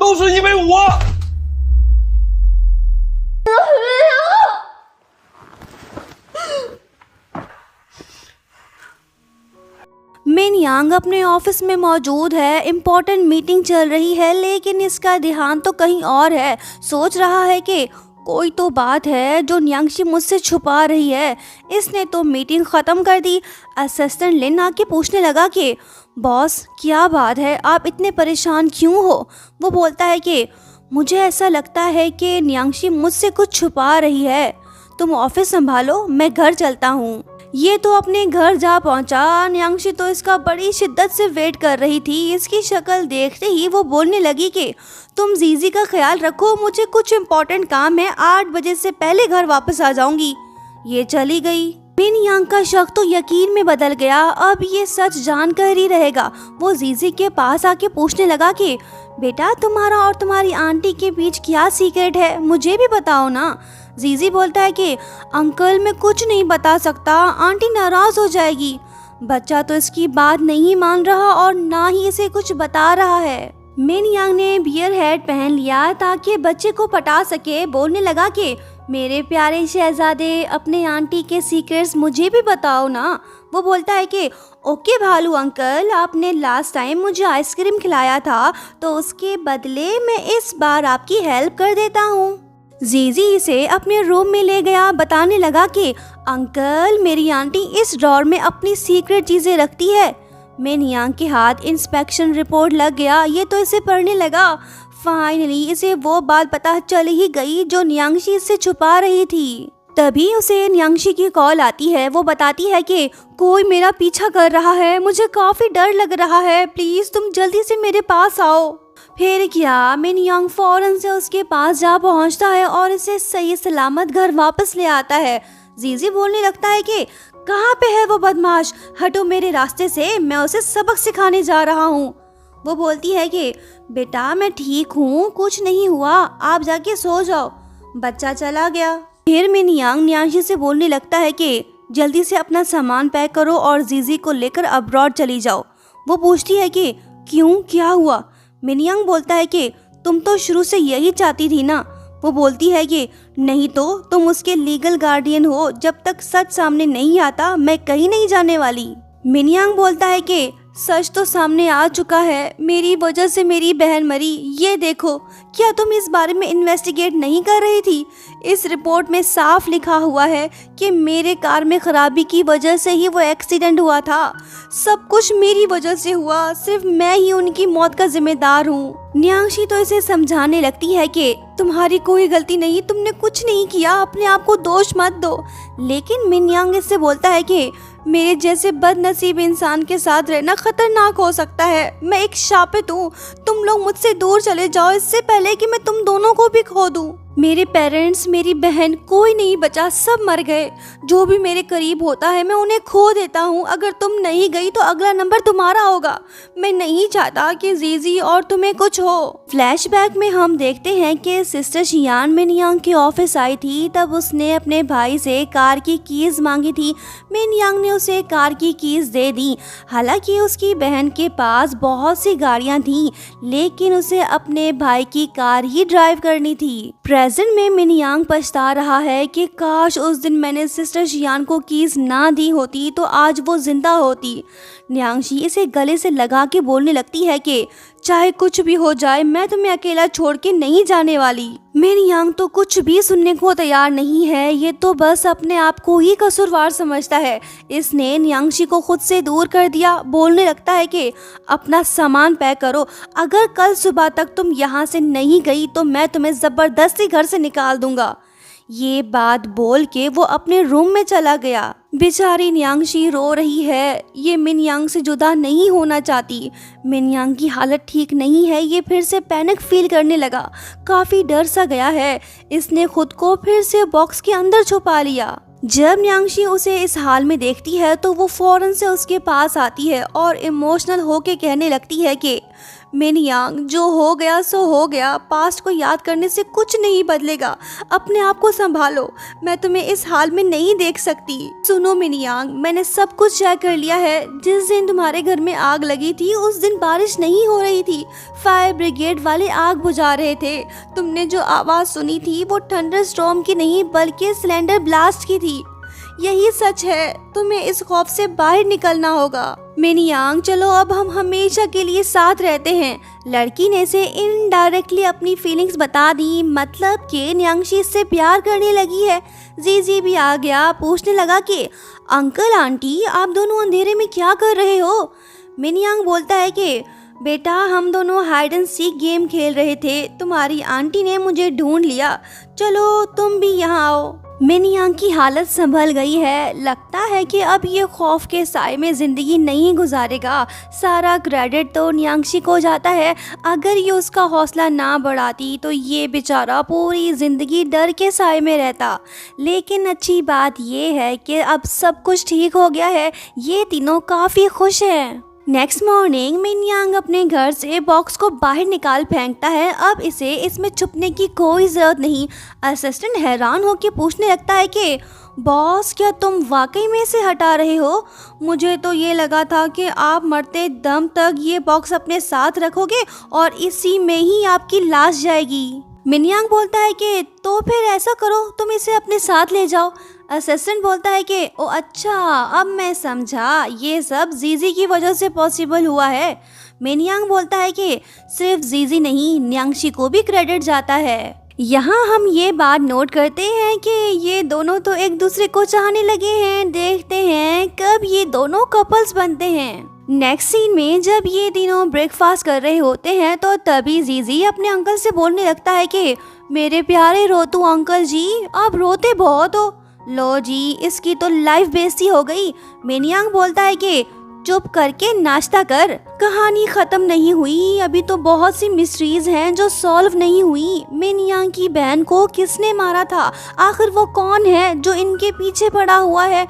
都是因为我。मिन यांग अपने ऑफिस में मौजूद है। इम्पोर्टेंट मीटिंग चल रही है, लेकिन इसका ध्यान तो कहीं और है। सोच रहा है कि कोई तो बात है जो न्यांगशी मुझसे छुपा रही है। इसने तो मीटिंग ख़त्म कर दी। असिस्टेंट लिन आके पूछने लगा कि बॉस क्या बात है, आप इतने परेशान क्यों हो। वो बोलता है कि मुझे ऐसा लगता है कि न्यांगशी मुझसे कुछ छुपा रही है। तुम ऑफिस संभालो, मैं घर चलता हूँ। ये तो अपने घर जा पहुंचा। न्यांगशी तो इसका बड़ी शिद्दत से वेट कर रही थी। इसकी शक्ल देखते ही वो बोलने लगी कि तुम जीजी का ख्याल रखो, मुझे कुछ इम्पोर्टेंट काम है, 8 बजे से पहले घर वापस आ जाऊंगी। ये चली गई। मिन यांग का शक तो यकीन में बदल गया। अब ये सच जानकर ही रहेगा। वो जीजी के पास आके पूछने लगा कि बेटा तुम्हारा और तुम्हारी आंटी के बीच क्या सीक्रेट है, मुझे भी बताओ ना। जीजी बोलता है कि अंकल मैं कुछ नहीं बता सकता, आंटी नाराज हो जाएगी। बच्चा तो इसकी बात नहीं मान रहा और ना ही इसे कुछ बता रहा है। मिन यांग ने बियर हेड पहन लिया ताकि बच्चे को पटा सके। बोलने लगा कि मेरे प्यारे शहजादे, अपने आंटी के सीक्रेट्स मुझे भी बताओ ना। वो बोलता है कि ओके भालू अंकल, आपने लास्ट टाइम मुझे आइसक्रीम खिलाया था तो उसके बदले मैं इस बार आपकी हेल्प कर देता हूँ। जीजी इसे अपने रूम में ले गया। बताने लगा कि अंकल मेरी आंटी इस ड्रॉर में अपनी सीक्रेट चीजें रखती है। मिन यांग के हाथ इंस्पेक्शन रिपोर्ट लग गया। ये तो इसे पढ़ने लगा। फाइनली इसे वो बात पता चल ही गई जो न्यांगशी इससे छुपा रही थी। तभी उसे न्यांगशी की कॉल आती है। वो बताती है कि कोई मेरा पीछा कर रहा है, मुझे काफी डर लग रहा है, प्लीज तुम जल्दी से मेरे पास आओ। फिर क्या, मिन यांग फौरन से उसके पास जा पहुंचता है और इसे सही सलामत घर वापस ले आता है। जीजी बोलने लगता है कि कहाँ पे है वो बदमाश, हटो मेरे रास्ते से, मैं उसे सबक सिखाने जा रहा हूँ। वो बोलती है कि बेटा मैं ठीक हूँ, कुछ नहीं हुआ, आप जाके सो जाओ। बच्चा चला गया। फिर मिन यांग न्यांगशी से बोलने लगता है कि जल्दी से अपना सामान पैक करो और जीजी को लेकर अब्रॉड चली जाओ। वो पूछती है कि क्यों, क्या हुआ। मिन यांग बोलता है कि तुम तो शुरू से यही चाहती थी ना। वो बोलती है कि नहीं तो तुम उसके लीगल गार्डियन हो, जब तक सच सामने नहीं आता मैं कहीं नहीं जाने वाली। मिन यांग बोलता है कि सच तो सामने आ चुका है, मेरी वजह से मेरी बहन मरी। ये देखो, क्या तुम इस बारे में इन्वेस्टिगेट नहीं कर रही थी। इस रिपोर्ट में साफ लिखा हुआ है कि मेरे कार में खराबी की वजह से ही वो एक्सीडेंट हुआ था। सब कुछ मेरी वजह से हुआ, सिर्फ मैं ही उनकी मौत का जिम्मेदार हूँ। न्यांगशी तो इसे समझाने लगती है कि तुम्हारी कोई गलती नहीं, तुमने कुछ नहीं किया, अपने आप को दोष मत दो। लेकिन मिन यांग इससे बोलता है कि मेरे जैसे बदनसीब इंसान के साथ रहना खतरनाक हो सकता है। मैं एक शापित हूँ, तुम लोग मुझसे दूर चले जाओ इससे पहले कि मैं तुम दोनों को भी खो दूँ। मेरे पेरेंट्स, मेरी बहन, कोई नहीं बचा, सब मर गए। जो भी मेरे करीब होता है मैं उन्हें खो देता हूँ। अगर तुम नहीं गई तो अगला नंबर तुम्हारा होगा। मैं नहीं चाहता कि जीजी और तुम्हें कुछ हो। फ्लैशबैक में हम देखते हैं कि सिस्टर शियान मिन यांग के ऑफिस आई थी। तब उसने अपने भाई से कार की कीज मांगी थी। मिन यांग ने उसे कार की कीज दे दी। हालांकि उसकी बहन के पास बहुत सी गाड़ियाँ थीं, लेकिन उसे अपने भाई की कार ही ड्राइव करनी थी। प्रेजेंट में मिन यांग पछता रहा है कि काश उस दिन मैंने सिस्टर शियान को कीज ना दी होती तो आज वो जिंदा होती। न्यांगशी इसे गले से लगा के बोलने लगती है कि चाहे कुछ भी हो जाए मैं तुम्हें अकेला छोड़ के नहीं जाने वाली। मिन यांग तो कुछ भी सुनने को तैयार नहीं है। ये तो बस अपने आप को ही कसूरवार समझता है। इसने न्यांगशी को खुद से दूर कर दिया। बोलने लगता है कि अपना सामान पैक करो, अगर कल सुबह तक तुम यहाँ से नहीं गई तो मैं तुम्हें जबरदस्ती घर से निकाल दूंगा। ये बात बोल के वो अपने रूम में चला गया। बेचारी न्यांगशी रो रही है। ये मिन यांग से जुदा नहीं होना चाहती। मिन यांग की हालत ठीक नहीं है। ये फिर से पैनिक फील करने लगा। काफी डर सा गया है। इसने खुद को फिर से बॉक्स के अंदर छुपा लिया। जब न्यांगशी उसे इस हाल में देखती है तो वो फौरन से उसके पास आती है और इमोशनल होके कहने लगती है कि मिनयांग, जो हो गया सो हो गया, पास्ट को याद करने से कुछ नहीं बदलेगा। अपने आप को संभालो, मैं तुम्हें इस हाल में नहीं देख सकती। सुनो मिनयांग, मैंने सब कुछ चेक कर लिया है। जिस दिन तुम्हारे घर में आग लगी थी उस दिन बारिश नहीं हो रही थी, फायर ब्रिगेड वाले आग बुझा रहे थे। तुमने जो आवाज सुनी थी वो थंडर स्टॉर्म की नहीं बल्कि सिलेंडर ब्लास्ट की थी। यही सच है, तुम्हें इस खौफ से बाहर निकलना होगा। मिनयांग, चलो अब हम हमेशा के लिए साथ रहते हैं। लड़की ने इसे इनडायरेक्टली अपनी फीलिंग्स बता दी, मतलब कि न्यांगशी इससे प्यार करने लगी है। जीजी भी आ गया, पूछने लगा कि अंकल आंटी आप दोनों अंधेरे में क्या कर रहे हो। मिनयांग बोलता है कि बेटा हम दोनों हाइड एंड सीक गेम खेल रहे थे, तुम्हारी आंटी ने मुझे ढूंढ लिया, चलो तुम भी यहाँ आओ। मिनयांग की हालत संभल गई है, लगता है कि अब ये खौफ के साए में जिंदगी नहीं गुजारेगा। सारा क्रेडिट तो न्यांगशी को जाता है। अगर ये उसका हौसला ना बढ़ाती तो ये बेचारा पूरी जिंदगी डर के साए में रहता। लेकिन अच्छी बात ये है कि अब सब कुछ ठीक हो गया है, ये तीनों काफ़ी खुश हैं। नेक्स्ट मॉर्निंग मिनयांग अपने घर से बॉक्स को बाहर निकाल फेंकता है। अब इसे इसमें छुपने की कोई ज़रूरत नहीं। असिस्टेंट हैरान होकर पूछने लगता है कि बॉस क्या तुम वाकई में इसे हटा रहे हो? मुझे तो ये लगा था कि आप मरते दम तक ये बॉक्स अपने साथ रखोगे और इसी में ही आपकी लाश जाएगी। मिनयांग बोलता है कि तो फिर ऐसा करो, तुम इसे अपने साथ ले जाओ। असिस्टेंट बोलता है कि ओ अच्छा, अब मैं समझा, ये सब जीजी की वजह से पॉसिबल हुआ है। मिनयांग बोलता है कि सिर्फ जीजी नहीं, न्यांगशी को भी क्रेडिट जाता है। यहाँ हम ये बात नोट करते हैं कि ये दोनों तो एक दूसरे को चाहने लगे हैं। देखते हैं कब ये दोनों कपल्स बनते हैं। नेक्स्ट सीन में जब ये तीनों ब्रेकफास्ट कर रहे होते हैं तो तभी जीजी अपने अंकल से बोलने लगता है कि मेरे प्यारे रोतू अंकल जी, आप रोते बहुत हो। लो जी, इसकी तो लाइफ बेइज्जती हो गई। मिनयांग बोलता है कि चुप करके नाश्ता कर, कहानी खत्म नहीं हुई, अभी तो बहुत सी मिस्ट्रीज हैं जो सॉल्व नहीं हुई। मिनयांग की बहन को किसने मारा था? आखिर वो कौन है जो इनके पीछे पड़ा हुआ है?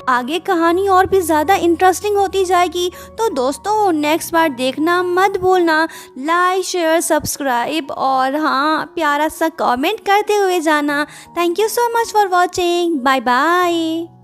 आगे कहानी और भी ज़्यादा इंटरेस्टिंग होती जाएगी। तो दोस्तों नेक्स्ट बार देखना मत भूलना। लाइक शेयर सब्सक्राइब और हाँ, प्यारा सा कमेंट करते हुए जाना। Thank you so much for watching. Bye bye.